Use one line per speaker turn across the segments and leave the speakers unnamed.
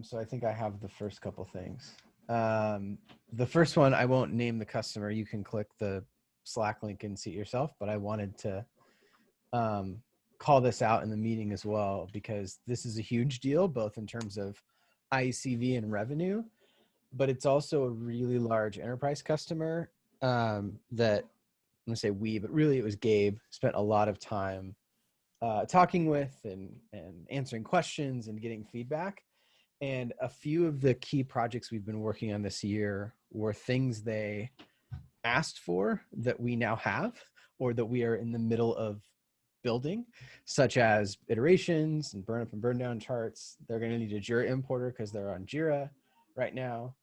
So I think I have the first couple things. The first one, I won't name the customer. You can click the Slack link and see it yourself, but I wanted to call this out in the meeting as well, because this is a huge deal, both in terms of ICV and revenue, but it's also a really large enterprise customer that, I'm gonna say we, but really it was Gabe, spent a lot of time talking with and answering questions and getting feedback. And a few of the key projects we've been working on this year were things they asked for that we now have, or that we are in the middle of building, such as iterations and burn up and burn down charts. They're going to need a Jira importer because they're on Jira right now,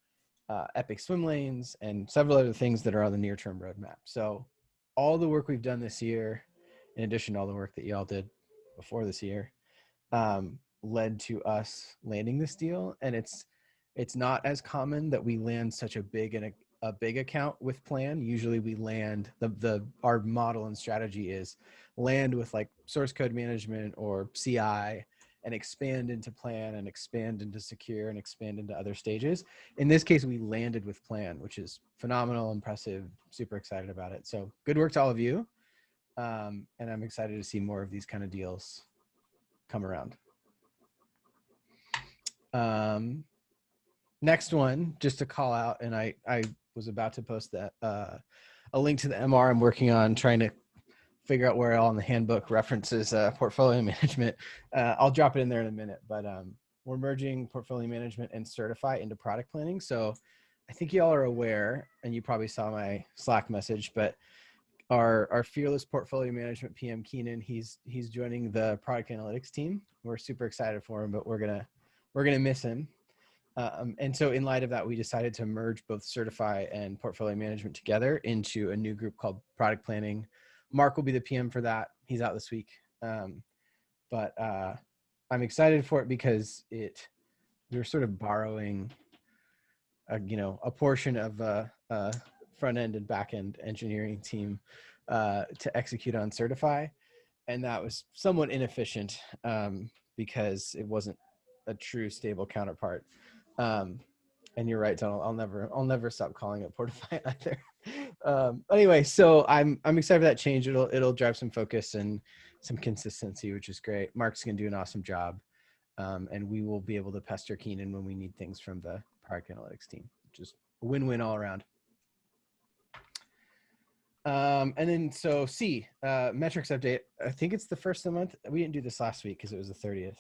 Epic swim lanes, and several other things that are on the near-term roadmap. So all the work we've done this year, in addition to all the work that y'all did before this year, led to us landing this deal. And it's not as common that we land such a big account with plan. Usually we land, our model and strategy is land with like source code management or CI, and expand into plan and expand into secure and expand into other stages. In this case, we landed with plan, which is phenomenal, impressive, super excited about it. So good work to all of you. And I'm excited to see more of these kind of deals come around. Next one, just to call out, and I was about to post that a link to the MR I'm working on, trying to figure out where all in the handbook references portfolio management. I'll drop it in there in a minute, but we're merging portfolio management and Certify into product planning. So I think y'all are aware, and you probably saw my Slack message, but our fearless portfolio management PM Keenan, he's joining the product analytics team. We're super excited for him, but we're gonna miss him. And so in light of that, we decided to merge both Certify and portfolio management together into a new group called product planning. Mark will be the PM for that. He's out this week. But I'm excited for it because we're sort of borrowing a portion of front end and back end engineering team to execute on Certify. And that was somewhat inefficient because it wasn't a true stable counterpart. And you're right, Donald, I'll never stop calling it Portify either. Anyway, so I'm excited for that change. It'll drive some focus and some consistency, which is great. Mark's gonna do an awesome job. And we will be able to pester Keenan when we need things from the product analytics team, which is a win-win all around. And then so metrics update. I think it's the first of the month. We didn't do this last week because it was the 30th.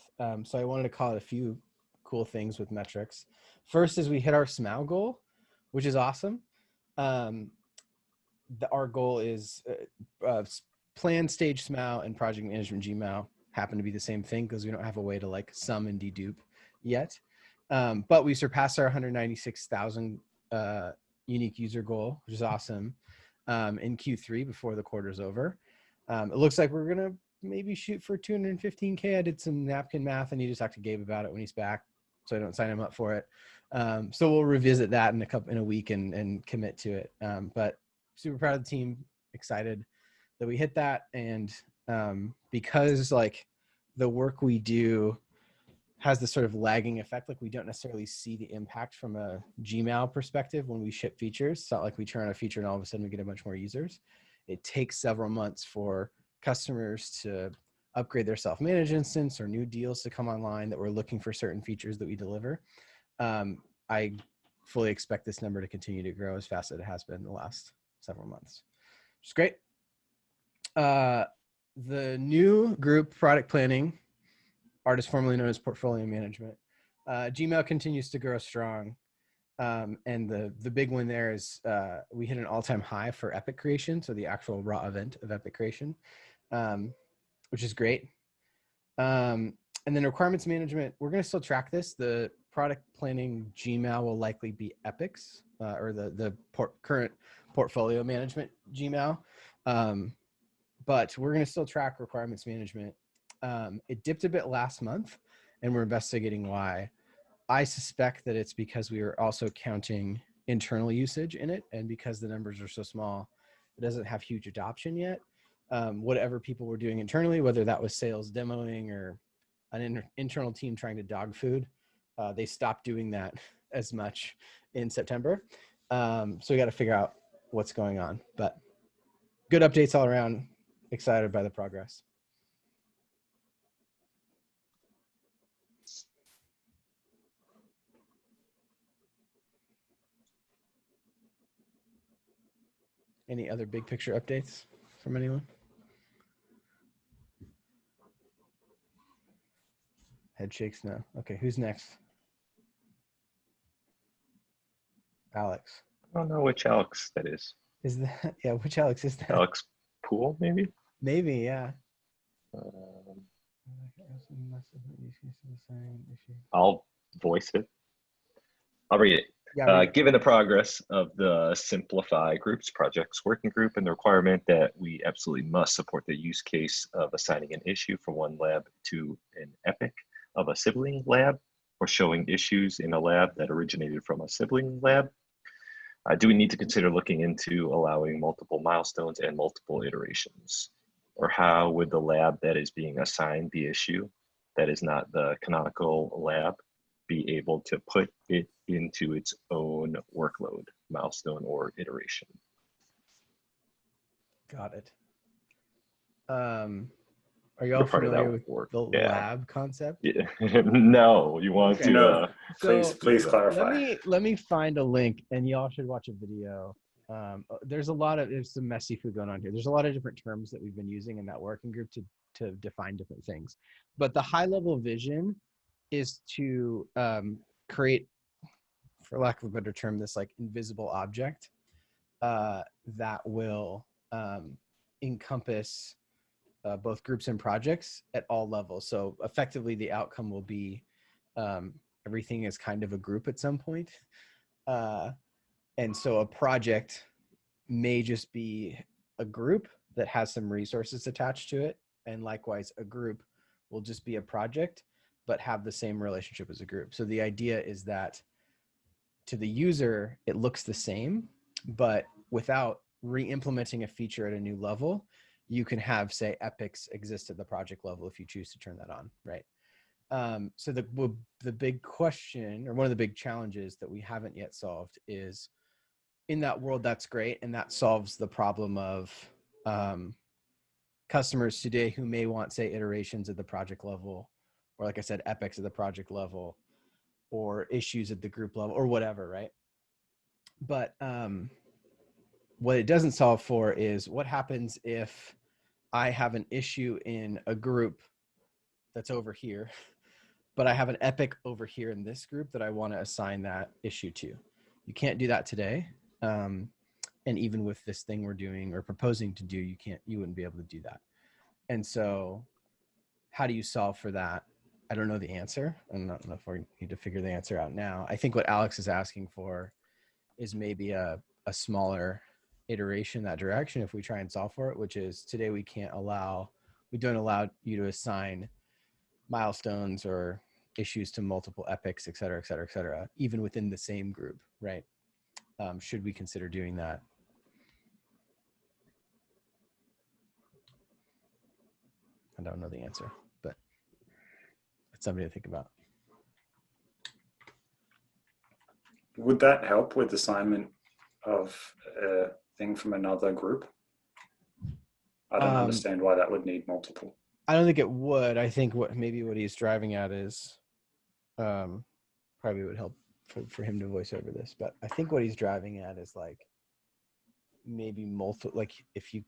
So I wanted to call it a few cool things with metrics. First is we hit our SMAO goal, which is awesome. Our goal is plan, stage SMAO, and project management GMAO happen to be the same thing because we don't have a way to like sum and dedupe yet. But we surpassed our 196,000 unique user goal, which is awesome, in Q3 before the quarter's over. It looks like we're going to maybe shoot for 215K. I did some napkin math. I need to talk to Gabe about it when he's back, so I don't sign him up for it. So we'll revisit that in a week and commit to it. But super proud of the team, excited that we hit that. And because like the work we do has this sort of lagging effect, like we don't necessarily see the impact from a Gmail perspective when we ship features. It's not like we turn on a feature and all of a sudden we get a bunch more users. It takes several months for customers to upgrade their self-managed instance or new deals to come online that we're looking for certain features that we deliver. I fully expect this number to continue to grow as fast as it has been in the last several months, which is great. The new group, product planning, artist formerly known as portfolio management, Gmail continues to grow strong. And the big one there is we hit an all-time high for Epic creation, so the actual raw event of Epic creation, which is great. And then requirements management, we're going to still track this. The product planning Gmail will likely be Epic's or the current portfolio management Gmail. But we're going to still track requirements management. It dipped a bit last month, and we're investigating why. I suspect that it's because we are also counting internal usage in it, and because the numbers are so small, it doesn't have huge adoption yet. Whatever people were doing internally, whether that was sales demoing or an internal team trying to dog food They stopped doing that as much in September. So we got to figure out what's going on, but good updates all around. Excited by the progress. Any other big picture updates from anyone? Head shakes no. Okay, who's next? Alex.
I don't know which Alex that is.
Is that, yeah, which Alex is that?
Alex Poole, maybe?
Maybe, yeah.
I'll voice it. I'll read it.
Yeah, read it.
Given the progress of the Simplify Groups Projects Working Group and the requirement that we absolutely must support the use case of assigning an issue from one lab to an epic of a sibling lab, or showing issues in a lab that originated from a sibling lab, do we need to consider looking into allowing multiple milestones and multiple iterations? Or how would the lab that is being assigned the issue, that is not the canonical lab, be able to put it into its own workload, milestone, or iteration?
Got it. Are y'all familiar with the lab concept?
Yeah. No, you want
okay.
to?
Please clarify.
Let me find a link, and y'all should watch a video. There's some messy food going on here. There's a lot of different terms that we've been using in that working group to define different things. But the high level vision is to create, for lack of a better term, this like invisible object that will encompass both groups and projects at all levels. So effectively the outcome will be everything is kind of a group at some point. And so a project may just be a group that has some resources attached to it. And likewise, a group will just be a project, but have the same relationship as a group. So the idea is that to the user, it looks the same, but without re-implementing a feature at a new level, you can have, say, epics exist at the project level if you choose to turn that on, right? So the big question, or one of the big challenges that we haven't yet solved is, in that world, that's great, and that solves the problem of customers today who may want, say, iterations at the project level, or like I said, epics at the project level, or issues at the group level, or whatever, right? But what it doesn't solve for is what happens if I have an issue in a group that's over here, but I have an epic over here in this group that I want to assign that issue to. You can't do that today. And even with this thing we're doing or proposing to do, you wouldn't be able to do that. And so how do you solve for that? I don't know the answer. I don't know if we need to figure the answer out now. I think what Alex is asking for is maybe a smaller iteration in that direction if we try and solve for it, which is today we don't allow you to assign milestones or issues to multiple epics, et cetera, et cetera, et cetera, even within the same group, right? Should we consider doing that? I don't know the answer, but it's something to think about.
Would that help with assignment of a thing from another group? I don't understand why that would need multiple.
I don't think it would. I think what he's driving at is probably would help for him to voice over this, but I think what he's driving at is like maybe if you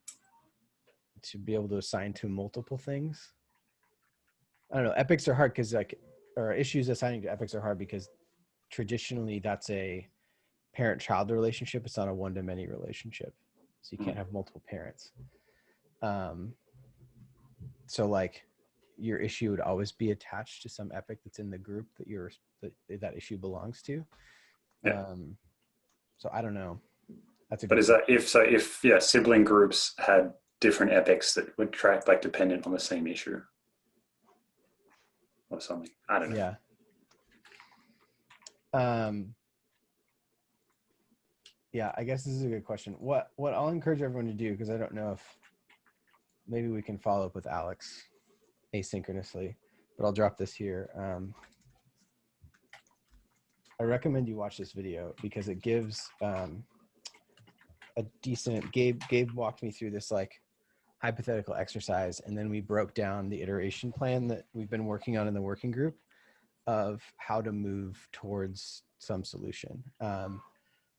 to be able to assign to multiple things. I don't know. Epics are hard because or issues assigning to epics are hard because traditionally that's a parent-child relationship. It's not a one-to-many relationship. So you can't have multiple parents. So like your issue would always be attached to some epic that's in the group that issue belongs to.
Yeah.
So I don't know.
But is that if sibling groups had different epics that would track like dependent on the same issue or something? I don't know.
Yeah. Yeah, I guess this is a good question. What I'll encourage everyone to do, because I don't know if maybe we can follow up with Alex asynchronously, but I'll drop this here. I recommend you watch this video because it gives a decent, Gabe walked me through this like hypothetical exercise, and then we broke down the iteration plan that we've been working on in the working group of how to move towards some solution.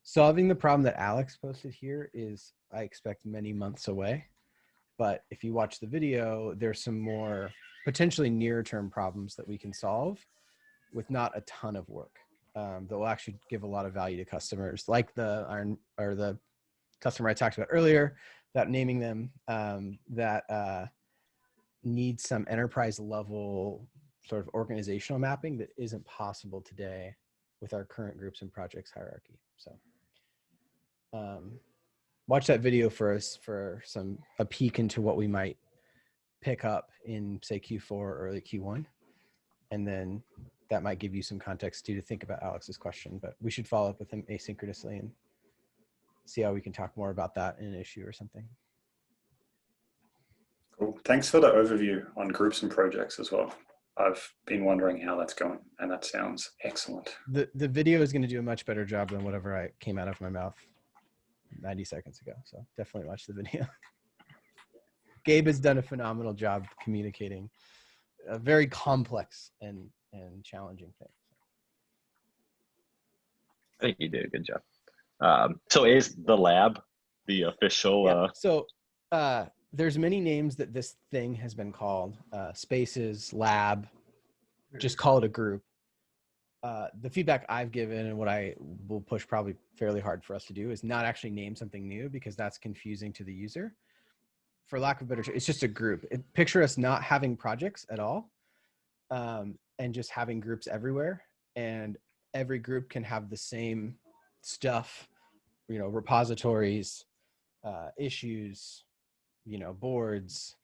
Solving the problem that Alex posted here is, I expect, many months away. But if you watch the video, there's some more potentially near-term problems that we can solve with not a ton of work that will actually give a lot of value to customers, like the customer I talked about earlier, that naming them, that needs some enterprise level sort of organizational mapping that isn't possible today with our current groups and projects hierarchy. So watch that video for us for a peek into what we might pick up in, say, Q4 or early Q1. And then that might give you some context too to think about Alex's question, but we should follow up with him asynchronously and see how we can talk more about that in an issue or something.
Cool. Thanks for the overview on groups and projects as well. I've been wondering how that's going, and that sounds excellent.
The video is going to do a much better job than whatever I came out of my mouth 90 seconds ago. So definitely watch the video. Gabe has done a phenomenal job communicating a very complex and challenging thing.
I think you did a good job. So is the lab the official?
Yeah. So there's many names that this thing has been called. Spaces, lab, just call it a group. The feedback I've given and what I will push probably fairly hard for us to do is not actually name something new, because that's confusing to the user. For lack of a better term, it's just a group. Picture us not having projects at all, and just having groups everywhere. And every group can have the same stuff, repositories, issues, boards,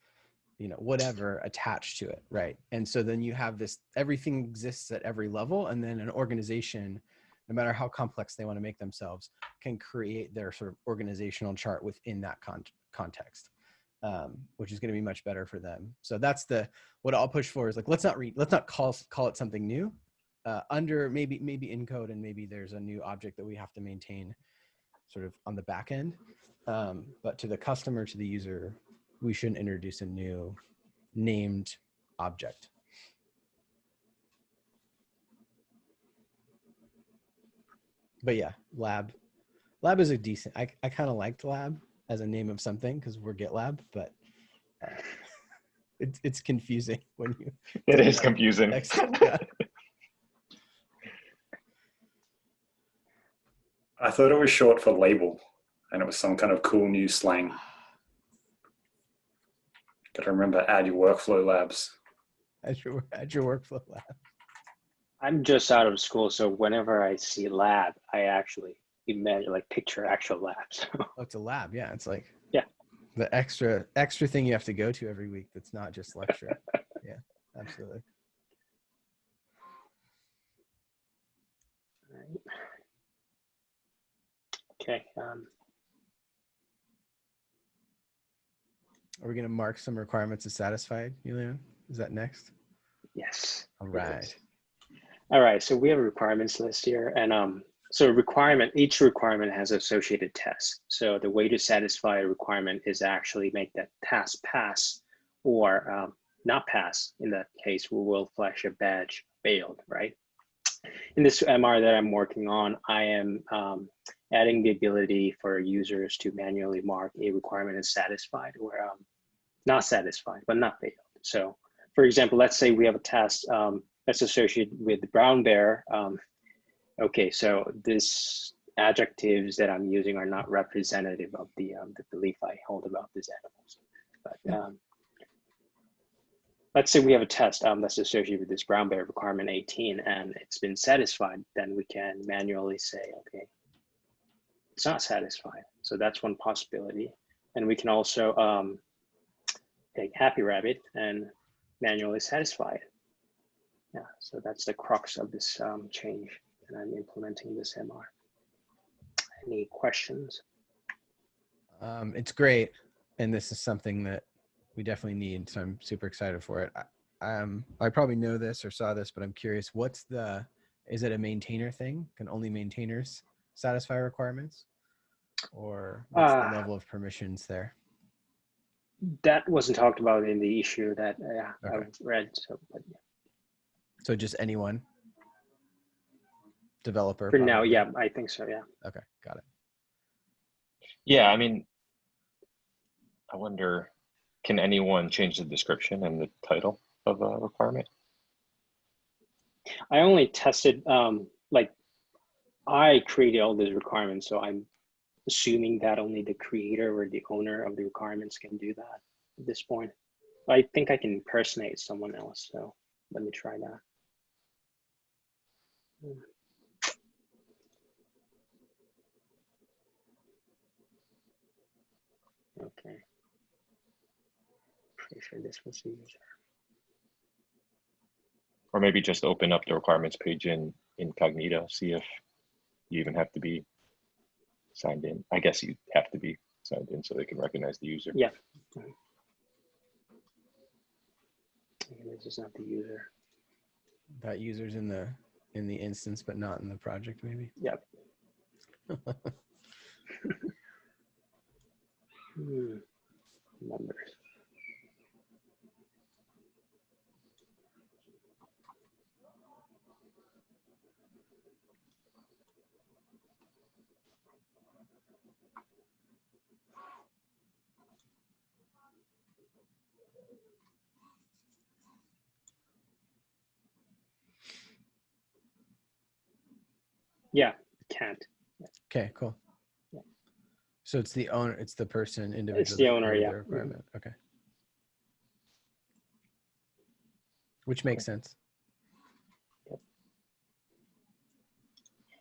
whatever attached to it, right? And so then you have this, everything exists at every level, and then an organization, no matter how complex they want to make themselves, can create their sort of organizational chart within that context, which is going to be much better for them. So that's what I'll push for is like, let's not call it something new. Under maybe in code, and maybe there's a new object that we have to maintain sort of on the back end. But to the customer, to the user, we shouldn't introduce a new named object. But yeah, lab is a decent, I kind of liked lab as a name of something because we're GitLab, but it's confusing when you.
It is confusing.
Yeah.
I thought it was short for label, and it was some kind of cool new slang. Got to remember, add your workflow labs.
Add your workflow lab.
I'm just out of school, so whenever I see lab, I actually imagine, like, picture actual labs.
Oh, it's a lab, yeah. It's like the extra thing you have to go to every week. That's not just lecture. Yeah, absolutely.
All right. Okay.
Are we going to mark some requirements as satisfied, Julian? Is that next?
Yes.
All right.
All right. So we have a requirements list here, and so each requirement has associated tests. So the way to satisfy a requirement is actually make that task pass or not pass. In that case, we will flash a badge failed, right? In this MR that I'm working on, I am adding the ability for users to manually mark a requirement as satisfied or not satisfied, but not failed. So for example, let's say we have a task that's associated with the brown bear. Okay, so this adjectives that I'm using are not representative of the belief I hold about these animals. But let's say we have a test that's associated with this brown bear requirement 18 and it's been satisfied, then we can manually say, okay, it's not satisfied. So that's one possibility. And we can also take happy rabbit and manually satisfy it. Yeah, so that's the crux of this change, and I'm implementing this MR. Any questions?
It's great, and this is something that we definitely need, so I'm super excited for it. I probably know this or saw this, but I'm curious, what's the Is it a maintainer thing? Can only maintainers satisfy requirements? Or what's the level of permissions there?
That wasn't talked about in the issue that
Okay.
I've read. So, but yeah.
So just anyone? Developer?
For now,
probably?
yeah, I think so, yeah.
Okay, got it.
Yeah, I mean, I wonder, can anyone change the description and the title of a requirement?
I only tested, like, I created all these requirements, so I'm assuming that only the creator or the owner of the requirements can do that at this point. I think I can impersonate someone else, so let me try that. Okay. Pretty sure this was the user.
Or maybe just open up the requirements page in incognito, see if you even have to be signed in. I guess you have to be signed in so they can recognize the user.
Yeah. This is not the user.
That user's in the instance, but not in the project, maybe.
Yep. Members. Yeah, can't.
Okay, cool.
Yeah.
So it's the owner, it's the person, individual.
It's the owner,
that
yeah.
the requirement. Okay. Which makes sense.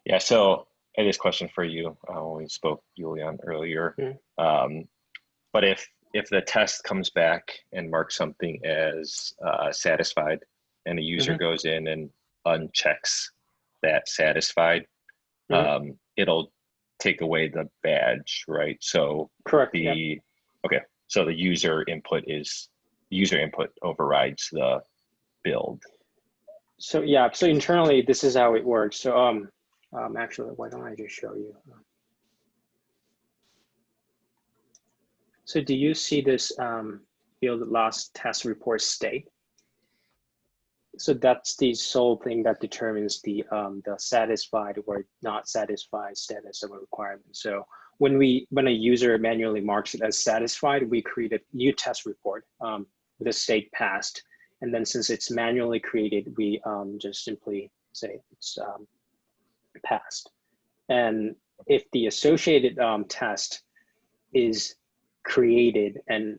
Yeah, so I guess question for you, when we spoke Julian earlier, but if the test comes back and marks something as satisfied and a user goes in and unchecks that satisfied, it'll take away the badge, right? So
correct.
Okay, so the user input overrides the build.
So yeah, so internally this is how it works. So actually, why don't I just show you? So do you see this field last test report state? So that's the sole thing that determines the satisfied or not satisfied status of a requirement. So when a user manually marks it as satisfied, we create a new test report with a state passed. And then since it's manually created, we just simply say it's passed. And if the associated test is created and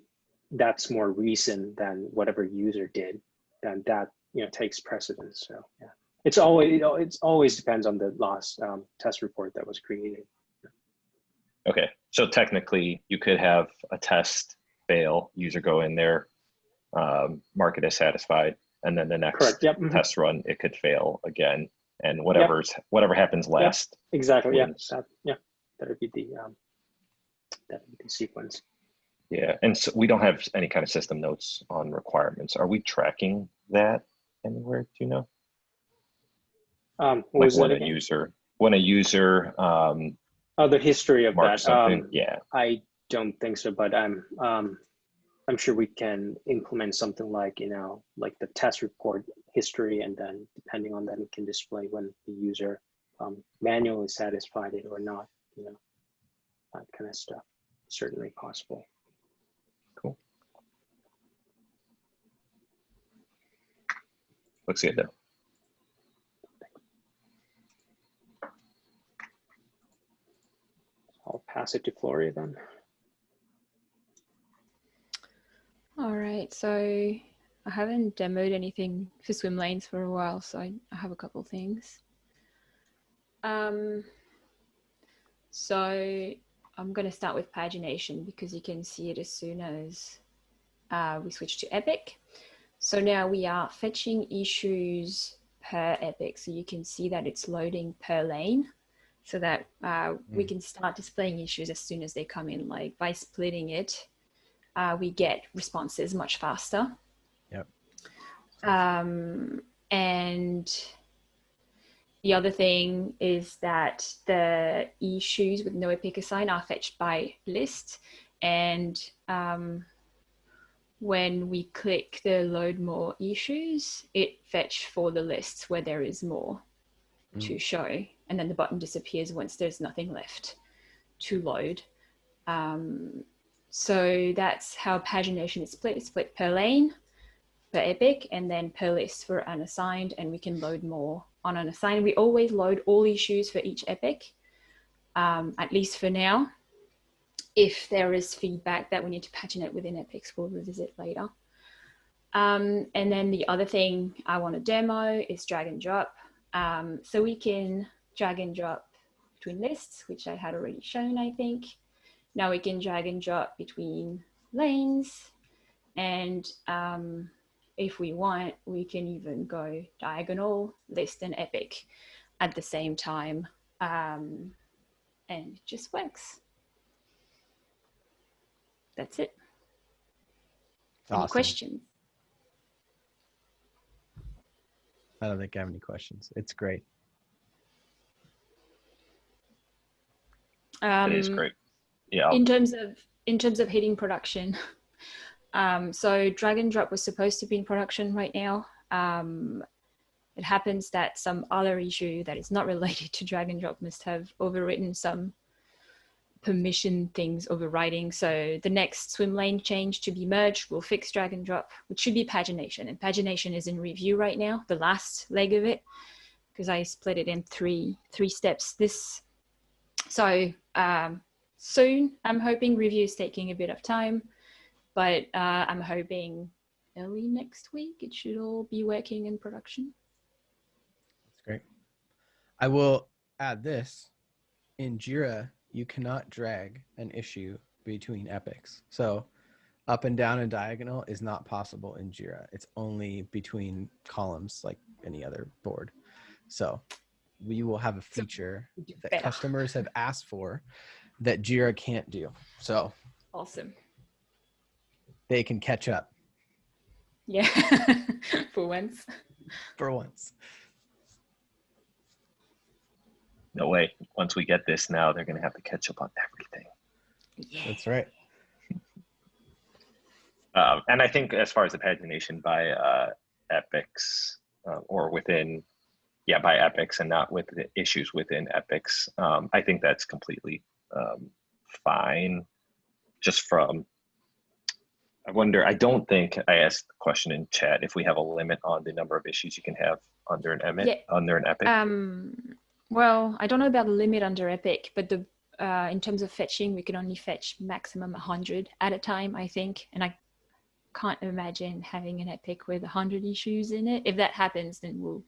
that's more recent than whatever user did, then that takes precedence. So yeah, it's always depends on the last test report that was created.
Okay, so technically you could have a test fail, user go in there, mark it as satisfied, and then the next test run it could fail again, and whatever happens last.
Exactly.
Wins.
That would be the sequence.
Yeah, and so we don't have any kind of system notes on requirements. Are we tracking that anywhere? Do you know?
Like
when a user
the history of that.
Something. Yeah.
I don't think so, but I'm sure we can implement something like like the test report history, and then depending on that, we can display when the user manually satisfied it or not. That kind of stuff. Certainly possible.
Cool. Looks good though.
I'll pass it to Floria then.
All right, so I haven't demoed anything for swim lanes for a while, so I have a couple things. So I'm going to start with pagination because you can see it as soon as we switch to Epic. So now we are fetching issues per Epic, so you can see that it's loading per lane, so that we can start displaying issues as soon as they come in. Like by splitting it, we get responses much faster.
Yep.
And The other thing is that the issues with no epic assign are fetched by list, and when we click the load more issues, it fetch for the lists where there is more to show, and then the button disappears once there's nothing left to load. So that's how pagination is split. It's split per lane, per epic, and then per list for unassigned, and we can load more on unassigned. We always load all issues for each epic, at least for now. If there is feedback that we need to paginate within epics, we'll revisit later. And then the other thing I want to demo is drag and drop. So we can drag and drop between lists, which I had already shown, I think. Now we can drag and drop between lanes, and if we want, we can even go diagonal, list, and epic at the same time, and it just works. That's it.
Awesome.
Any questions?
I don't think I have any questions. It's great.
It is great. Yeah.
In terms of hitting production, so drag and drop was supposed to be in production right now. It happens that some other issue that is not related to drag and drop must have overwritten some permission things overriding. So the next swim lane change to be merged will fix drag and drop, which should be pagination. And pagination is in review right now, the last leg of it, because I split it in three steps. So soon, I'm hoping review is taking a bit of time, but I'm hoping early next week it should all be working in production.
That's great. I will add this. In Jira, you cannot drag an issue between epics. So up and down and diagonal is not possible in Jira. It's only between columns like any other board. So we will have a feature that customers have asked for that Jira can't do. So
awesome.
They can catch up.
Yeah, for once.
For once.
No way. Once we get this now, they're going to have to catch up on everything.
Yeah.
That's right.
And I think as far as the pagination by epics or within, by epics and not with the issues within epics, I think that's completely fine. Just from, I don't think I asked the question in chat if we have a limit on the number of issues you can have under an epic.
Well, I don't know about the limit under epic, but in terms of fetching, we can only fetch maximum 100 at a time, I think. And I can't imagine having an epic with 100 issues in it. If that happens, then we'll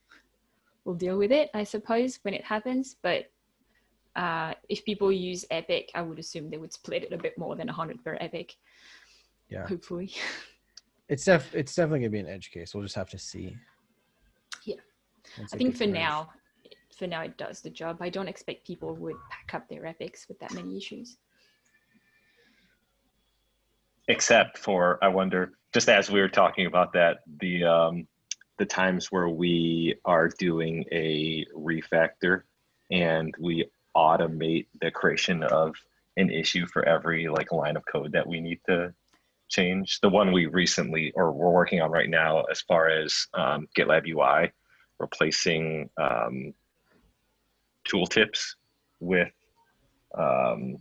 deal with it, I suppose, when it happens. But if people use epic, I would assume they would split it a bit more than 100 per epic.
Yeah.
Hopefully.
It's definitely gonna be an edge case. We'll just have to see.
Yeah.
Once
I
it
think
gets
for
merged.
now it does the job. I don't expect people would pack up their epics with that many issues.
Except for, I wonder, just as we were talking about that, the times where we are doing a refactor and we automate the creation of an issue for every line of code that we need to change. The one we recently, or we're working on right now, as far as GitLab UI, replacing tooltips with the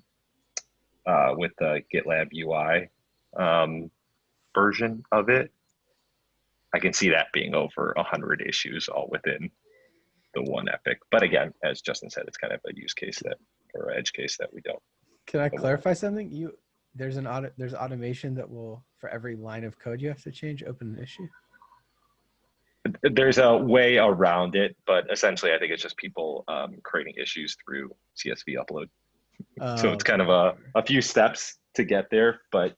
GitLab UI version of it. I can see that being over 100 issues all within the one epic. But again, as Justin said, it's kind of a use case or edge case that we don't.
Can I clarify something? There's automation that will, for every line of code you have to change, open an issue.
There's a way around it, but essentially I think it's just people creating issues through CSV upload. So it's kind of a few steps to get there, but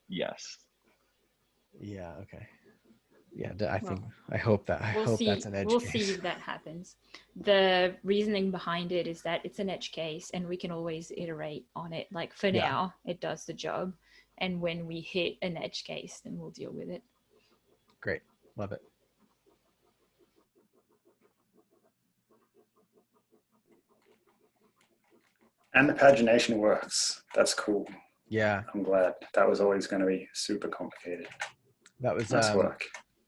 yes.
Yeah, okay. Yeah, I hope that's an edge
We'll
case.
see if that happens. The reasoning behind it is that it's an edge case and we can always iterate on it. Like for now, it does the job. And when we hit an edge case, then we'll deal with it.
Great. Love it.
And the pagination works. That's cool.
Yeah,
I'm glad. That was always going to be super complicated.
that was
Nice work.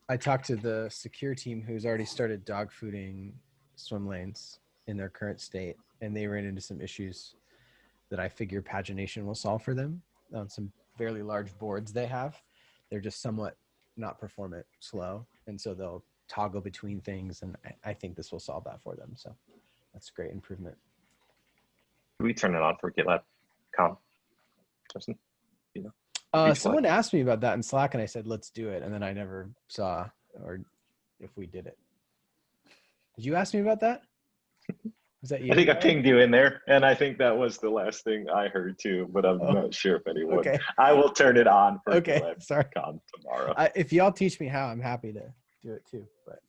I talked to the secure team who's already started dog fooding swim lanes in their current state, and they ran into some issues that I figure pagination will solve for them on some fairly large boards they have. They're just somewhat not performant, slow, and so they'll toggle between things, and I think this will solve that for them. So that's a great improvement.
Can we turn it on for GitLab com? Justin? You know?
Someone asked me about that in Slack, and I said, let's do it. And then I never saw or if we did it. Did you ask me about that? Was that you?
I think I pinged you in there, and I think that was the last thing I heard too, but I'm not sure if anyone.
Okay.
I will turn it on for
Okay,
GitLab
sorry.
com tomorrow.
If y'all teach me how, I'm happy to do it too. But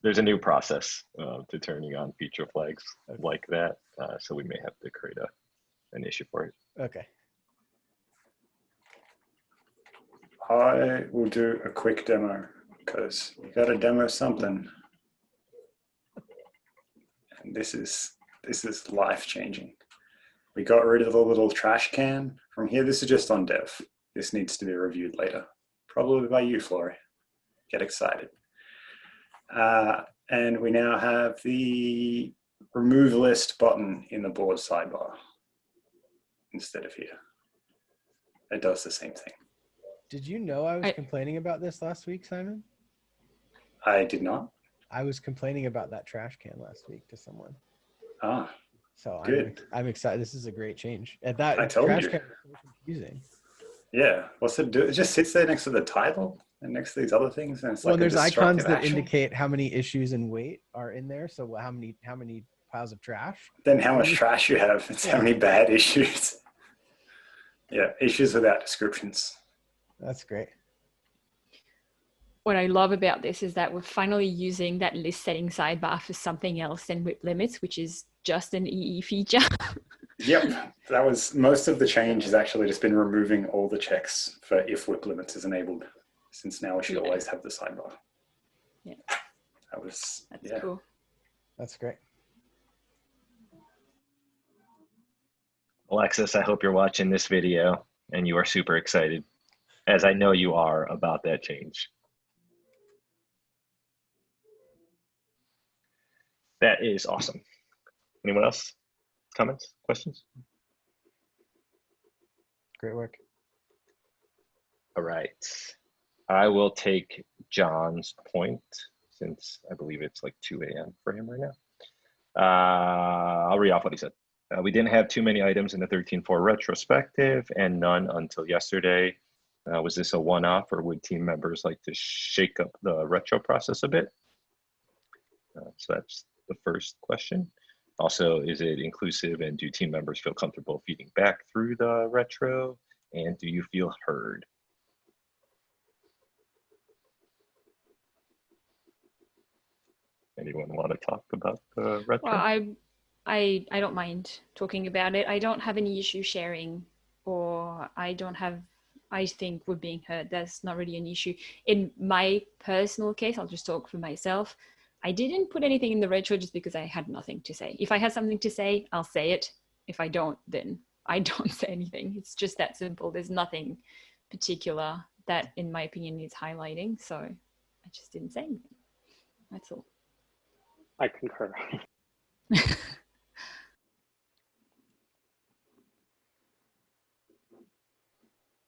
there's a new process to turning on feature flags like that, so we may have to create an issue for it.
Okay.
I will do a quick demo because you got to demo something. And this is life-changing. We got rid of the little trash can from here. This is just on dev. This needs to be reviewed later, probably by you, Flory. Get excited. And we now have the remove list button in the board sidebar instead of here. It does the same thing.
Did you know I was complaining about this last week, Simon?
I did not.
I was complaining about that trash can last week to someone.
Ah,
so
good.
I'm excited. This is a great change. At that
I told
trash
you.
can was so confusing.
Yeah. What's it do? It just sits there next to the title and next to these other things, and it's
Well,
like
there's icons that
action.
indicate how many issues and weight are in there. So how many piles of trash?
Then how much trash you have. It's how many bad issues. Yeah, issues without descriptions.
That's great.
What I love about this is that we're finally using that list setting sidebar for something else than whip limits, which is just an EE feature.
Yep, that was most of the change has actually just been removing all the checks for if whip limits is enabled, since now we should always have the sidebar.
Yeah,
that's
cool.
That's great.
Alexis, I hope you're watching this video and you are super excited, as I know you are, about that change. That is awesome. Anyone else? Comments? Questions?
Great work.
All right. I will take John's point, since I believe it's like 2 a.m. for him right now. I'll read off what he said. We didn't have too many items in the 13.4 retrospective and none until yesterday. Was this a one-off, or would team members like to shake up the retro process a bit? So that's the first question. Also, is it inclusive, and do team members feel comfortable feeding back through the retro? And do you feel heard? Anyone want to talk about the retro?
Well, I don't mind talking about it. I don't have any issue sharing, or I think we're being heard. That's not really an issue. In my personal case, I'll just talk for myself. I didn't put anything in the retro just because I had nothing to say. If I had something to say, I'll say it. If I don't, then I don't say anything. It's just that simple. There's nothing particular that, in my opinion, needs highlighting. So I just didn't say anything. That's all.
I concur.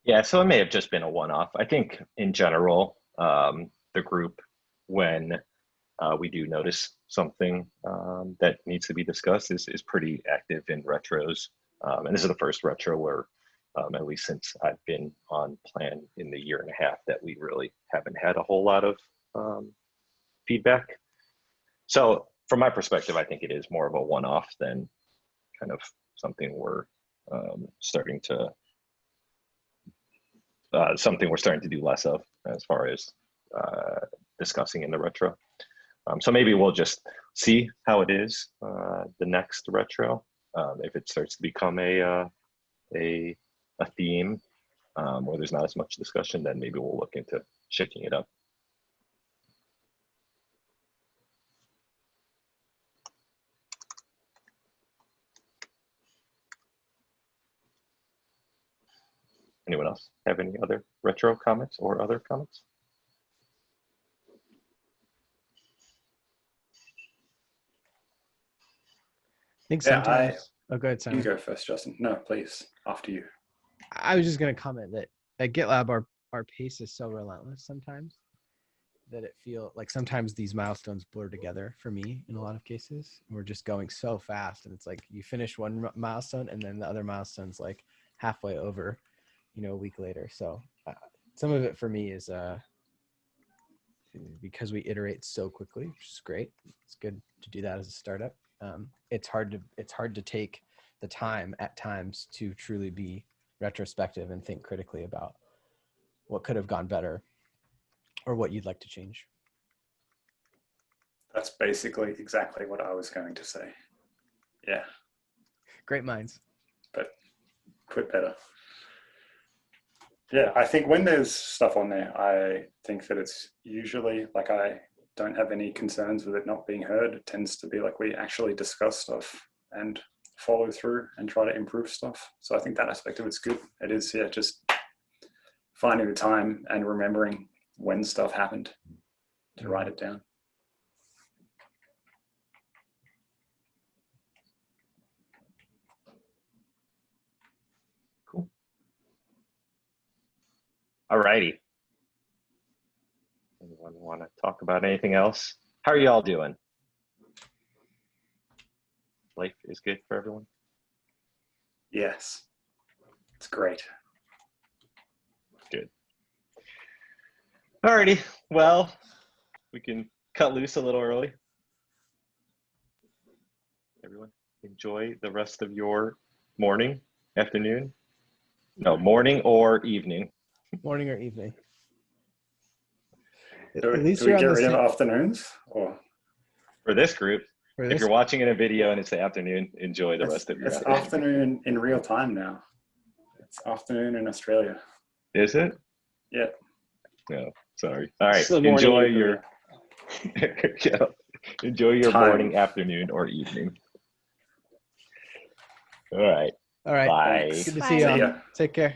Yeah, so it may have just been a one-off. I think in general, the group, when we do notice something that needs to be discussed, is pretty active in retros. And this is the first retro where, at least since I've been on plan in the 1.5 years, that we really haven't had a whole lot of feedback. So from my perspective, I think it is more of a one-off than kind of something we're starting to do less of as far as discussing in the retro. So maybe we'll just see how it is the next retro. If it starts to become a theme where there's not as much discussion, then maybe we'll look into shaking it up. Anyone else have any other retro comments or other comments?
I think
Yeah,
sometimes. Oh, go ahead,
You
Simon.
go first, Justin. No, please, after you.
I was just going to comment that at GitLab, our pace is so relentless sometimes that it feels like sometimes these milestones blur together for me in a lot of cases. We're just going so fast, and it's like you finish one milestone and then the other milestone's like halfway over, a week later. So some of it for me is because we iterate so quickly, which is great. It's good to do that as a startup. It's hard to take the time at times to truly be retrospective and think critically about what could have gone better or what you'd like to change.
That's basically exactly what I was going to say. Yeah,
Great minds.
but quit better. Yeah, I think when there's stuff on there, I think that it's usually like I don't have any concerns with it not being heard. It tends to be like we actually discuss stuff and follow through and try to improve stuff. So I think that aspect of it's good. It is, yeah, just finding the time and remembering when stuff happened to write it down.
Cool. All righty. Anyone want to talk about anything else? How are you all doing? Life is good for everyone?
Yes, it's great.
Good. All righty. Well, we can cut loose a little early. Everyone, enjoy the rest of your morning, afternoon. No, morning or evening.
Morning or evening.
Do
At least
we
you're
get
on the
rid of
same.
afternoons? Or
For this group,
For
if
this,
you're watching in a video and it's the afternoon, enjoy the rest of your
it's
afternoon.
afternoon in real time now. It's afternoon in Australia.
Is it?
Yeah.
No, sorry. All right,
Still morning
enjoy
in
your yeah. Enjoy your
Time.
morning, afternoon, or evening. All right.
all right.
Bye.
Thanks.
Good to
Bye.
see you
See
all.
ya.
Take care.